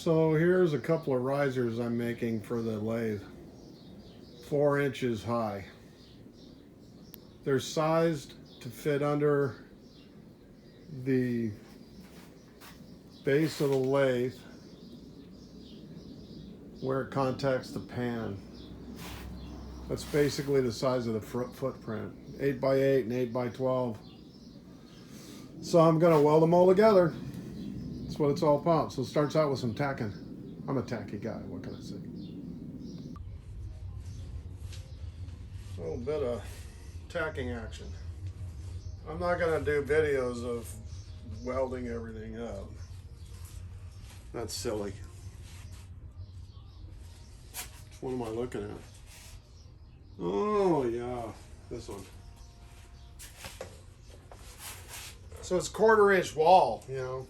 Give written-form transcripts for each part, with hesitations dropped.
So here's a couple of risers I'm making for the lathe. 4 inches high. They're sized to fit under the base of the lathe where it contacts the pan. That's basically the size of the footprint. 8 by 8 and 8 by 12. So I'm gonna weld them all together. That's what it's all about. So it starts out with some tacking. I'm a tacky guy, what can I say? A little bit of tacking action. I'm not gonna do videos of welding everything up. That's silly. Which one am I looking at? Oh yeah, this one. So it's 1/4 inch wall, you know.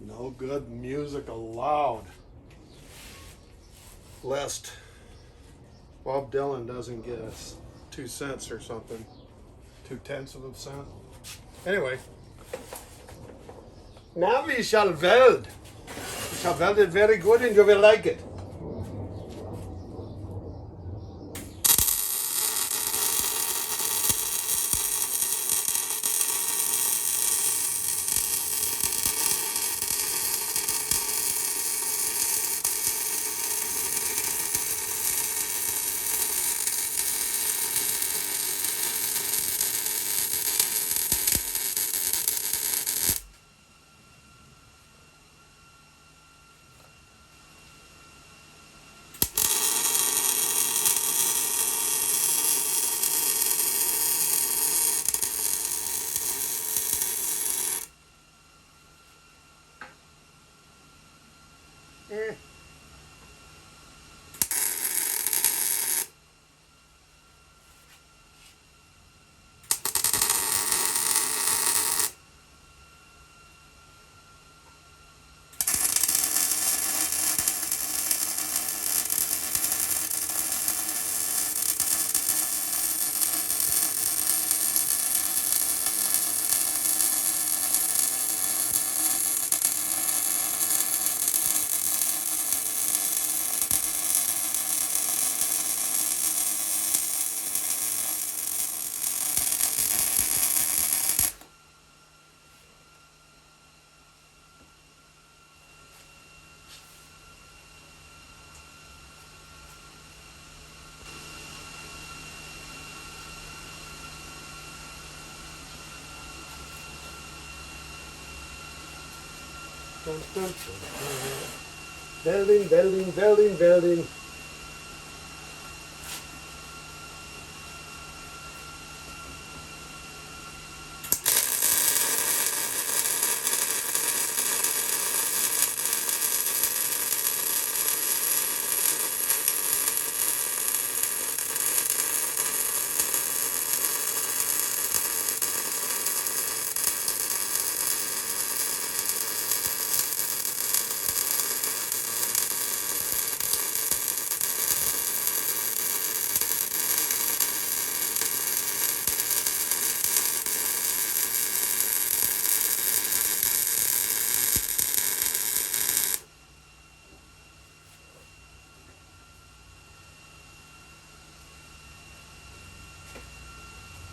No good music allowed. Lest Bob Dylan doesn't get us 2 cents or something. 2/10 of a cent. Anyway. Now we shall weld. We shall weld it very good and you will like it. dun, dun, dun. Welding, welding, welding, welding.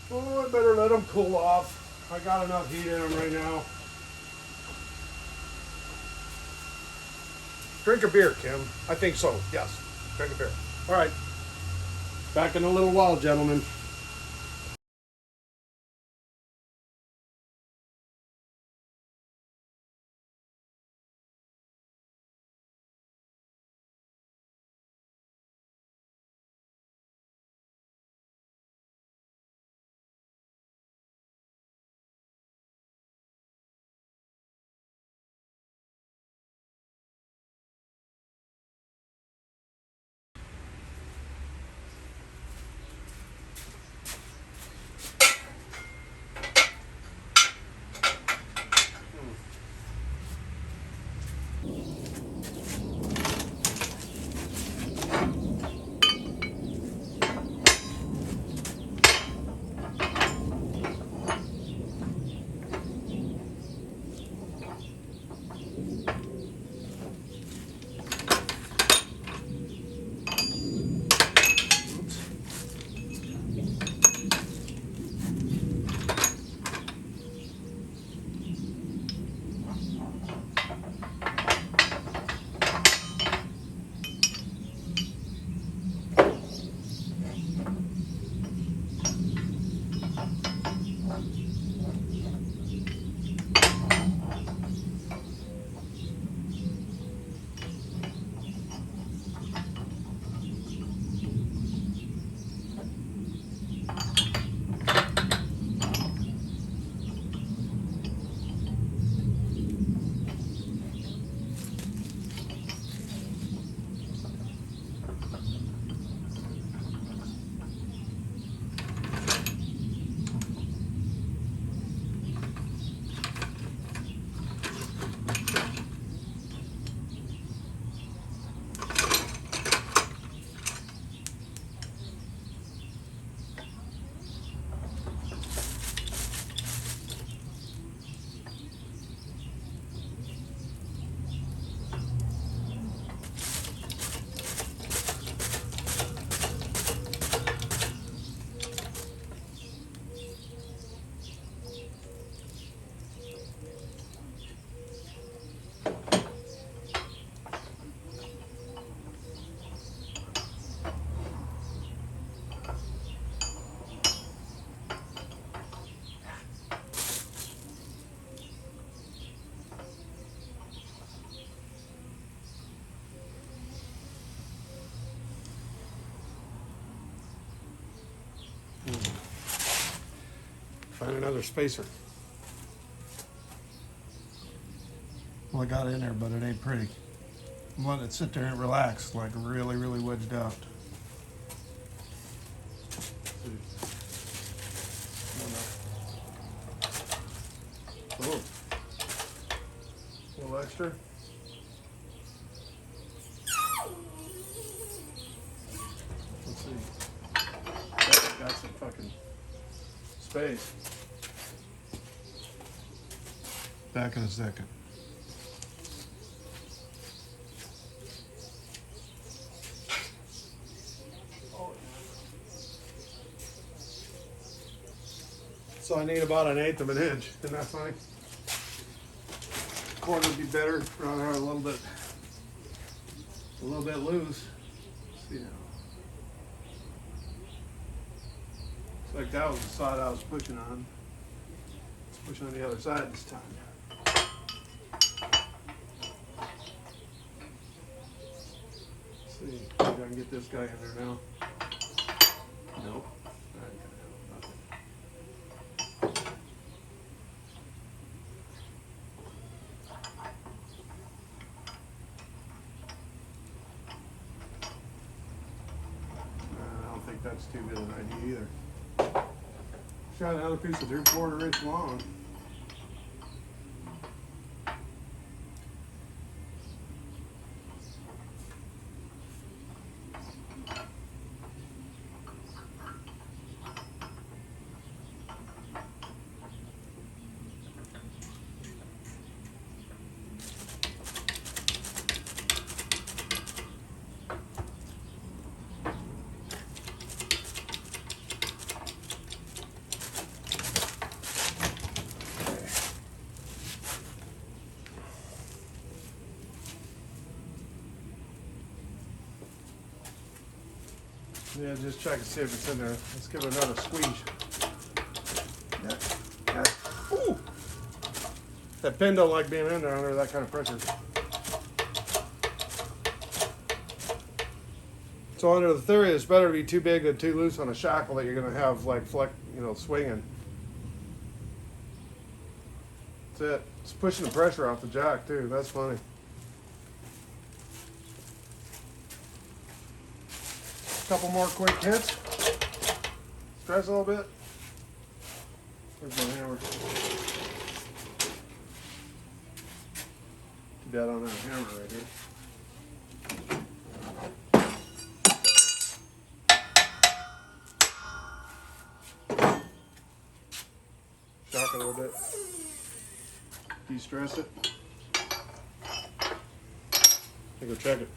Oh, I better let them cool off. I got enough heat in them right now. Drink a beer, Kim. I think so. Yes. Drink a beer. All right. Back in a little while, gentlemen. Find another spacer. Well, I got in there, but it ain't pretty. I'm letting it sit there and relax, like really, really wedged out. Oh, a little extra. Let's see. Got some fucking space. Back in a second. So I need about 1/8 of an inch. Isn't that funny? Quarter would be better. Rather have a little bit loose. Let's see now. Looks like that was the side I was pushing on. Let's push on the other side this time. I can get this guy in there now. Nope. I don't think that's too good an idea either. Got another piece of 3/4 inch long. Yeah, just check and see if it's in there. Let's give it another squeeze. Ooh! That pin don't like being in there under that kind of pressure. So under the theory, it's better to be too big than too loose on a shackle that you're going to have like swinging. That's it. It's pushing the pressure off the jack too. That's funny. Couple more quick hits. Stress a little bit. Where's my hammer? Too bad I don't have a hammer right here. Shock it a little bit. De-stress it. Go check it.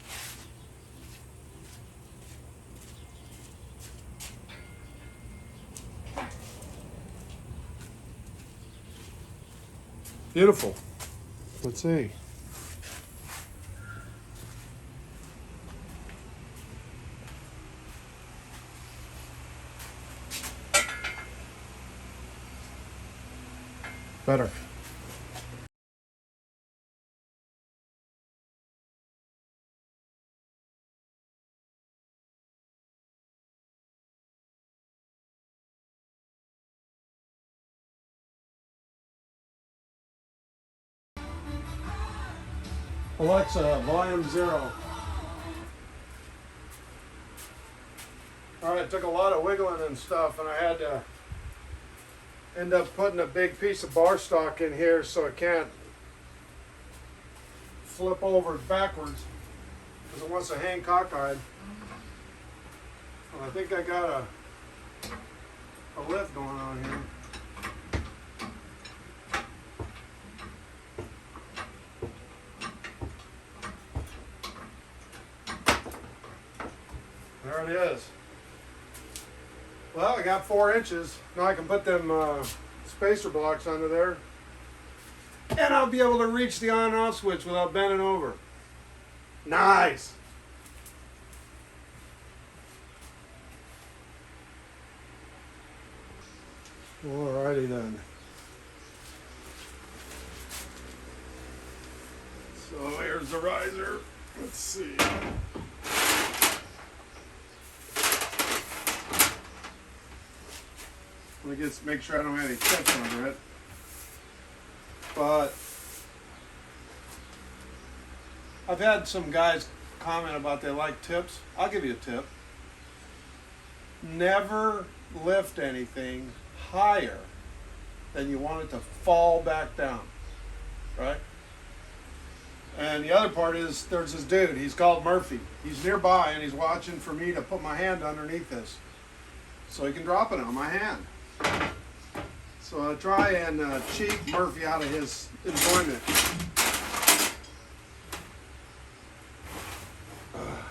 Beautiful. Let's see. Better. Alexa, volume 0. All right, it took a lot of wiggling and stuff, and I had to end up putting a big piece of bar stock in here so it can't flip over backwards because it wants to hang cockeyed. Well, I think I got a lift going on here. There it is. Well, I got 4 inches. Now I can put them spacer blocks under there. And I'll be able to reach the on and off switch without bending over. Nice. Alrighty then. So here's the riser. Let's see. Let me just make sure I don't have any tips under it. But I've had some guys comment about they like tips. I'll give you a tip. Never lift anything higher than you want it to fall back down, right? And the other part is there's this dude, he's called Murphy. He's nearby and he's watching for me to put my hand underneath this so he can drop it on my hand. So I try and cheat Murphy out of his enjoyment.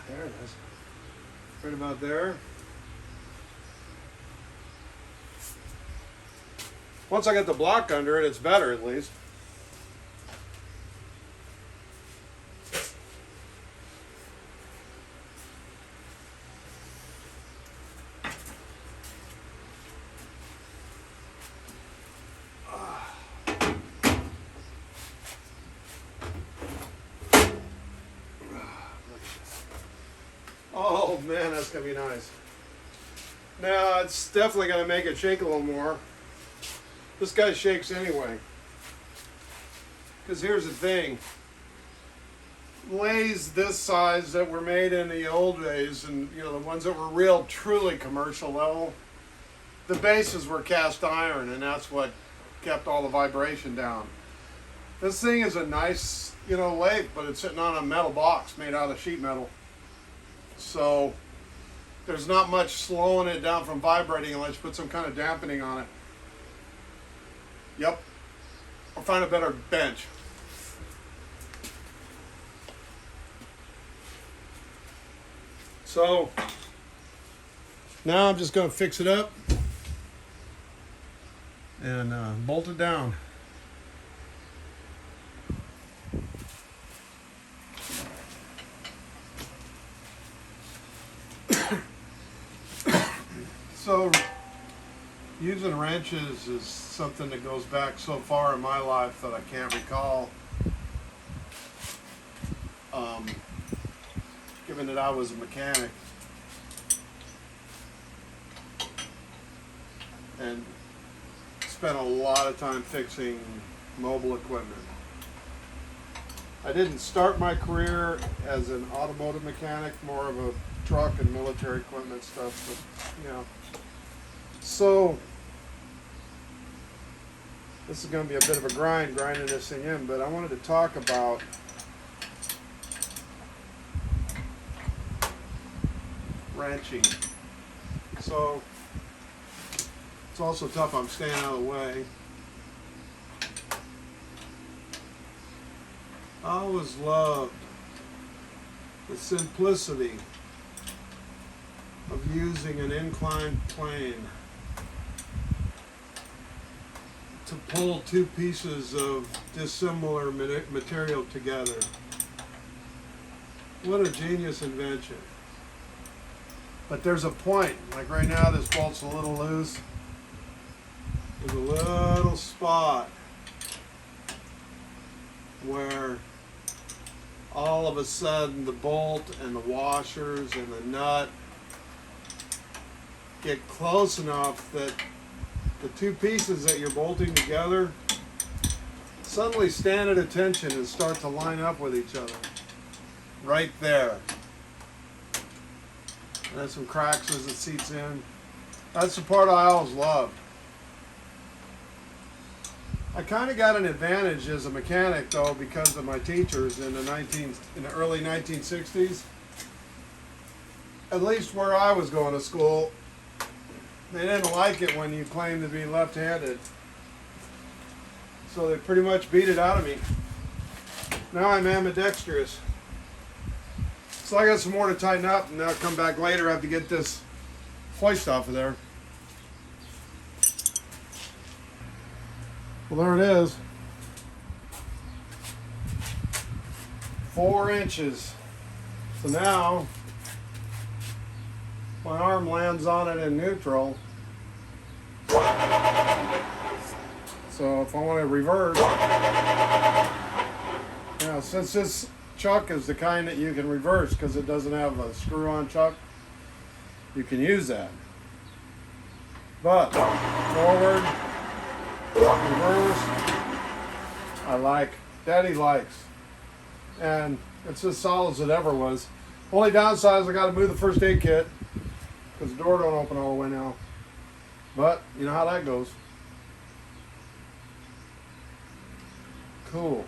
There it is. Right about there. Once I get the block under it, it's better at least. Oh, man, that's going to be nice. Now, it's definitely going to make it shake a little more. This guy shakes anyway. Because here's the thing. Lathes this size that were made in the old days, and you know, the ones that were real, truly commercial level, the bases were cast iron, and that's what kept all the vibration down. This thing is a nice, you know, lathe, but it's sitting on a metal box made out of sheet metal. So there's not much slowing it down from vibrating unless you put some kind of dampening on it. Yep. Or find a better bench. So now I'm just going to fix it up and bolt it down. So using wrenches is something that goes back so far in my life that I can't recall. Given that I was a mechanic and spent a lot of time fixing mobile equipment. I didn't start my career as an automotive mechanic, more of a truck and military equipment stuff, but you know. So this is going to be a bit of a grinding this thing in, but I wanted to talk about wrenching. So it's also tough. I'm staying out of the way. I always loved the simplicity of using an inclined plane to pull two pieces of dissimilar material together. What a genius invention. But there's a point, like right now this bolt's a little loose. There's a little spot where all of a sudden the bolt and the washers and the nut get close enough that the two pieces that you're bolting together suddenly stand at attention and start to line up with each other. Right there. And there's some cracks as it seats in. That's the part I always loved. I kind of got an advantage as a mechanic though because of my teachers in the early 1960s. At least where I was going to school, they didn't like it when you claimed to be left-handed. So they pretty much beat it out of me. Now I'm ambidextrous. So I got some more to tighten up, and I'll come back later. I have to get this hoist off of there. Well, there it is. 4 inches. So now my arm lands on it in neutral. So if I want to reverse, now since this chuck is the kind that you can reverse because it doesn't have a screw-on chuck, you can use that. But forward, reverse, I like, Daddy likes, and it's as solid as it ever was. Only downside is I got to move the first aid kit because the door don't open all the way now. But you know how that goes. Cool.